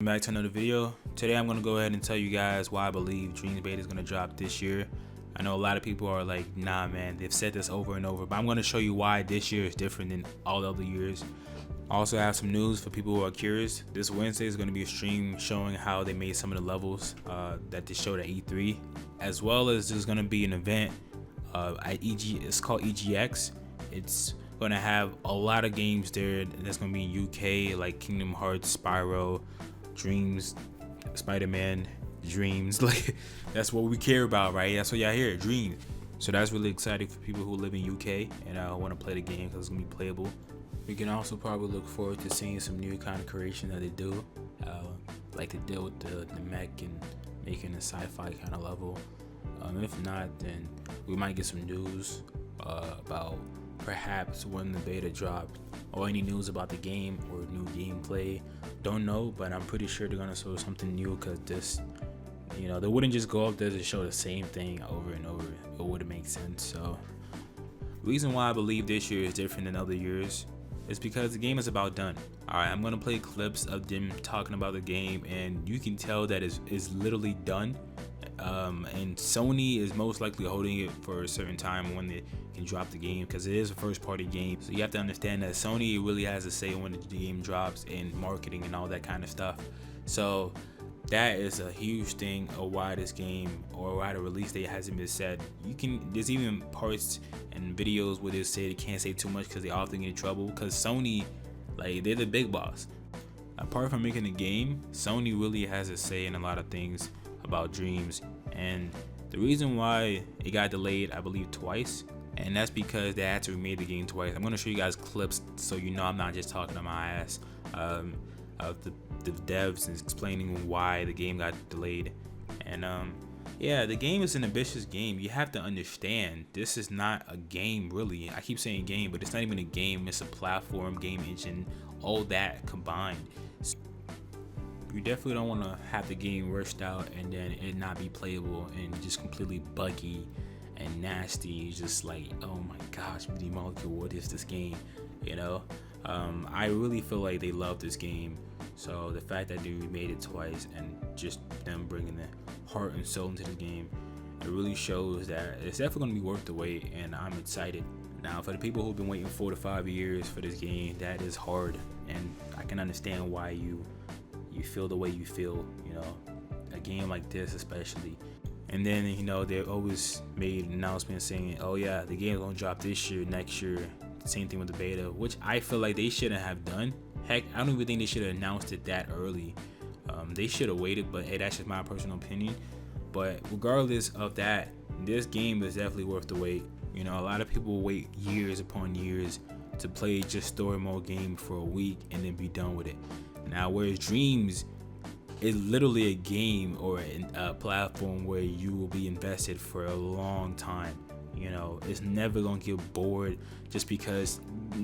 Back to another video. Today I'm going to go ahead and tell you guys why I believe Dreams Beta is going to drop this year. I know a lot of people are like, nah man, they've said this over and over, but I'm going to show you why this year is different than all the other years. Also, I have some news for people who are curious. This Wednesday is going to be a stream showing how they made some of the levels that they showed at E3, as well as there's going to be an event at it's called EGX. It's going to have a lot of games there that's going to be in UK, like Kingdom Hearts, Spyro, Dreams, Spider-Man, Dreams. Like, that's what we care about, right? That's what y'all hear, Dreams. So that's really exciting for people who live in UK and want to play the game because it's going to be playable. We can also probably look forward to seeing some new kind of creation that they do, like to deal with the mech and making a sci-fi kind of level. If not, then we might get some news about perhaps when the beta dropped, or any news about the game or new gameplay. Don't know, but I'm pretty sure they're gonna show something new, because this, they wouldn't just go up there to show the same thing over and over. It wouldn't make sense. So reason why I believe this year is different than other years is because the game is about done. Alright, I'm gonna play clips of them talking about the game, and you can tell that it's literally done. And Sony is most likely holding it for a certain time when they can drop the game, because it is a first party game. So you have to understand that Sony really has a say when the game drops, in marketing and all that kind of stuff. So that is a huge thing of why this game, or why the release date hasn't been set. There's even parts and videos where they say they can't say too much because they often get in trouble, because Sony, like, they're the big boss. Apart from making the game, Sony really has a say in a lot of things about Dreams. And the reason why it got delayed, I believe, twice, and that's because they had to remake the game twice. I'm going to show you guys clips so you know I'm not just talking on my ass, of the devs and explaining why the game got delayed. And yeah, the game is an ambitious game. You have to understand, this is not a game really. I keep saying game, but it's not even a game. It's a platform, game engine, all that combined. You definitely don't want to have the game rushed out and then it not be playable and just completely buggy and nasty. Just like, oh my gosh, Media Molecule, what is this game? I really feel like they love this game. So the fact that they remade it twice, and just them bringing the heart and soul into the game, it really shows that it's definitely going to be worth the wait, and I'm excited. Now, for the people who've been waiting 4 to 5 years for this game, that is hard, and I can understand why you feel the way you feel, a game like this especially. And then, they always made announcements saying, oh yeah, the game's gonna drop this year, next year. Same thing with the beta, which I feel like they shouldn't have done. Heck, I don't even think they should have announced it that early. They should have waited, but hey, that's just my personal opinion. But regardless of that, this game is definitely worth the wait. A lot of people wait years upon years to play just story mode game for a week and then be done with it. Now, whereas Dreams is literally a game or a platform where you will be invested for a long time. It's never gonna get bored, just because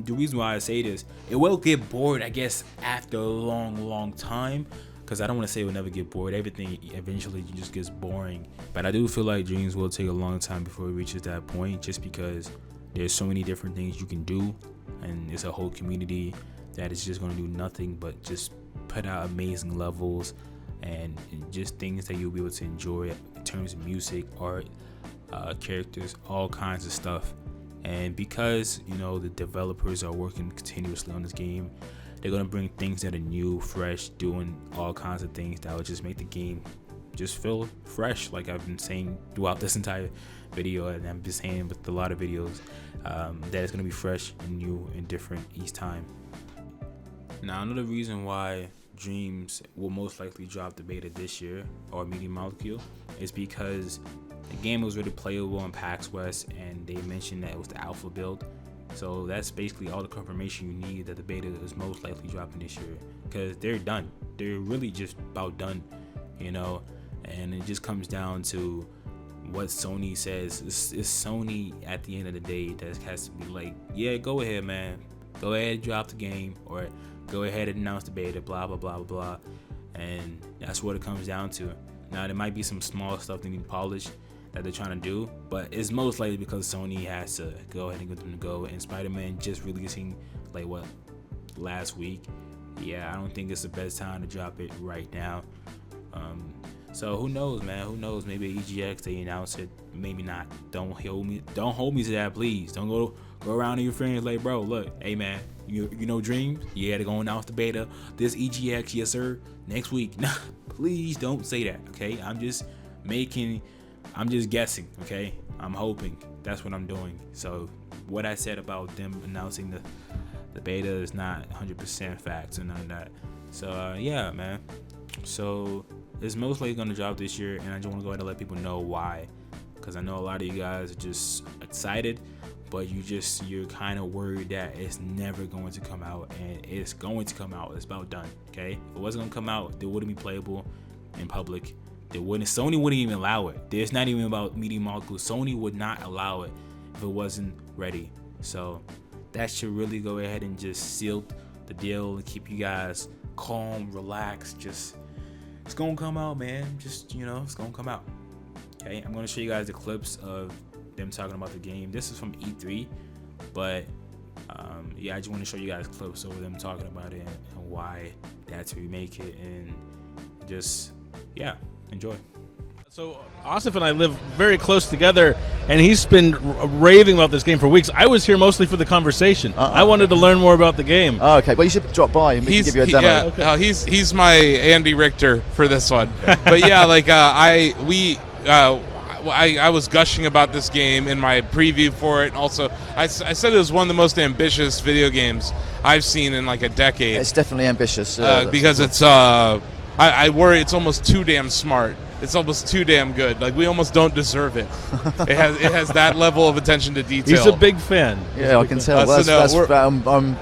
the reason why I say this, it will get bored, I guess, after a long time, because I don't want to say it will never get bored. Everything eventually just gets boring, but I do feel like Dreams will take a long time before it reaches that point, just because there's so many different things you can do, and it's a whole community that is just going to do nothing but just put out amazing levels and just things that you'll be able to enjoy in terms of music, art, characters, all kinds of stuff. And because the developers are working continuously on this game, they're going to bring things that are new, fresh, doing all kinds of things that will just make the game just feel fresh, like I've been saying throughout this entire video, and I'm just saying with a lot of videos, that it's going to be fresh and new and different each time. Now, another reason why Dreams will most likely drop the beta this year, or Media Molecule, is because the game was really playable on PAX West, and they mentioned that it was the alpha build. So that's basically all the confirmation you need that the beta is most likely dropping this year, because they're done. They're really just about done, and it just comes down to what Sony says. It's Sony at the end of the day that has to be like, yeah, go ahead, man. Go ahead and drop the game, or go ahead and announce the beta, blah, blah, blah, blah. And that's what it comes down to. Now, there might be some small stuff they need to polish that they're trying to do, but it's most likely because Sony has to go ahead and get them to go. And Spider-Man just releasing, like, what, last week, yeah, I don't think it's the best time to drop it right now. So who knows, man? Who knows? Maybe EGX they announce it, maybe not. Don't hold me to that, please. Don't go around to your friends like, bro, look, hey man, you know Dreams? You had to go announce the beta. This EGX, yes sir, next week. Nah, please don't say that, okay? I'm just guessing, okay? I'm hoping. That's what I'm doing. So what I said about them announcing the beta is not 100% facts and none of that. So yeah, man. So it's most likely gonna drop this year, and I just want to go ahead and let people know why, because I know a lot of you guys are just excited, but you're kind of worried that it's never going to come out, and it's going to come out. It's about done. Okay, if it wasn't gonna come out, it wouldn't be playable in public. Sony wouldn't even allow it. There's not even about media molecules. Sony would not allow it if it wasn't ready. So that should really go ahead and just seal the deal and keep you guys calm, relaxed. Just, it's gonna come out, man. Just, it's gonna come out. Okay, I'm gonna show you guys the clips of them talking about the game. This is from E3, but yeah, I just want to show you guys clips of them talking about it and why they had to remake it, and just, yeah, enjoy. So Asif and I live very close together, and he's been raving about this game for weeks. I was here mostly for the conversation. I wanted to learn more about the game. Oh, okay, well you should drop by and we can give you a demo. Yeah, okay. He's my Andy Richter for this one. But yeah, like I was gushing about this game in my preview for it. Also, I said it was one of the most ambitious video games I've seen in like a decade. It's definitely ambitious because it's I worry it's almost too damn smart. It's almost too damn good. Like, we almost don't deserve it. It has that level of attention to detail. He's a big fan. Yeah, I can tell. I'm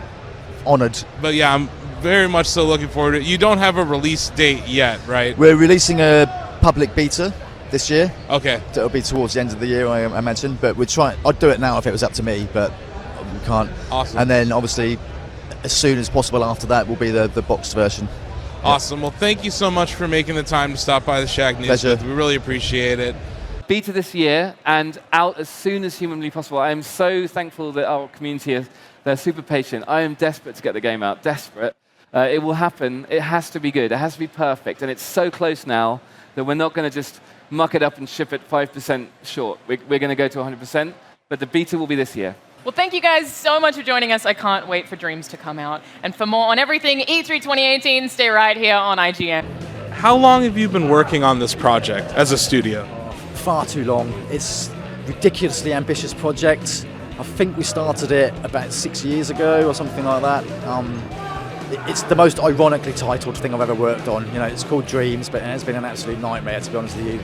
honored. But yeah, I'm very much so looking forward to it. You don't have a release date yet, right? We're releasing a public beta this year. Okay. It'll be towards the end of the year, I imagine. But we're trying. I'd do it now if it was up to me, but we can't. Awesome. And then, obviously, as soon as possible after that will be the boxed version. Awesome. Well, thank you so much for making the time to stop by the Shag News. Pleasure. We really appreciate it. Beta this year and out as soon as humanly possible. I am so thankful that our community they're super patient. I am desperate to get the game out, desperate. It will happen. It has to be good. It has to be perfect. And it's so close now that we're not going to just muck it up and ship it 5% short. We're going to go to 100%, but the beta will be this year. Well, thank you guys so much for joining us. I can't wait for Dreams to come out. And for more on everything E3 2018, stay right here on IGN. How long have you been working on this project as a studio? Far too long. It's a ridiculously ambitious project. I think we started it about 6 years ago or something like that. It's the most ironically titled thing I've ever worked on. It's called Dreams, but it's been an absolute nightmare, to be honest with you.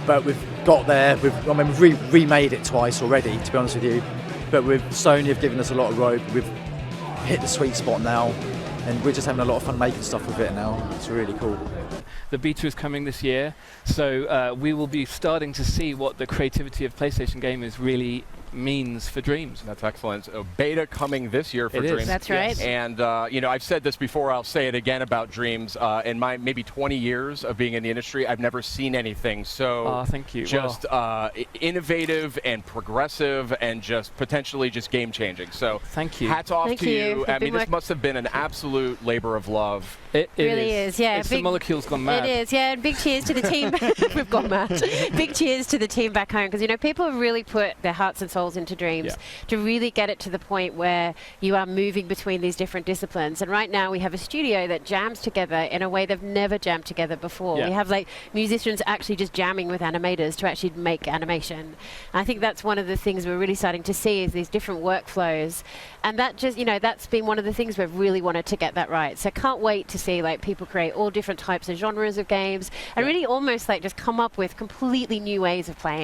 But we've got there. We've remade it twice already, to be honest with you. But with Sony have given us a lot of rope. We've hit the sweet spot now, and we're just having a lot of fun making stuff with it now. It's really cool. The beta is coming this year, so we will be starting to see what the creativity of PlayStation gamers really means for Dreams. That's excellent. So beta coming this year for Dreams. That's right. Yes. And I've said this before, I'll say it again about Dreams. In my maybe 20 years of being in the industry, I've never seen anything so thank you. Just innovative and progressive and just potentially just game-changing. So thank you. Hats off Thank to you. you. I mean, this must have been an absolute labor of love. It really is, yeah. The molecule's gone mad. It is, yeah. And big cheers to the team. We've gone mad. Big cheers to the team back home, because people have really put their hearts and souls into Dreams to really get it to the point where you are moving between these different disciplines. And right now we have a studio that jams together in a way they've never jammed together before. We have musicians actually just jamming with animators to actually make animation. And I think that's one of the things we're really starting to see, is these different workflows. And that just, that's been one of the things we've really wanted to get that right. So can't wait to see people create all different types of genres of games and really almost just come up with completely new ways of playing.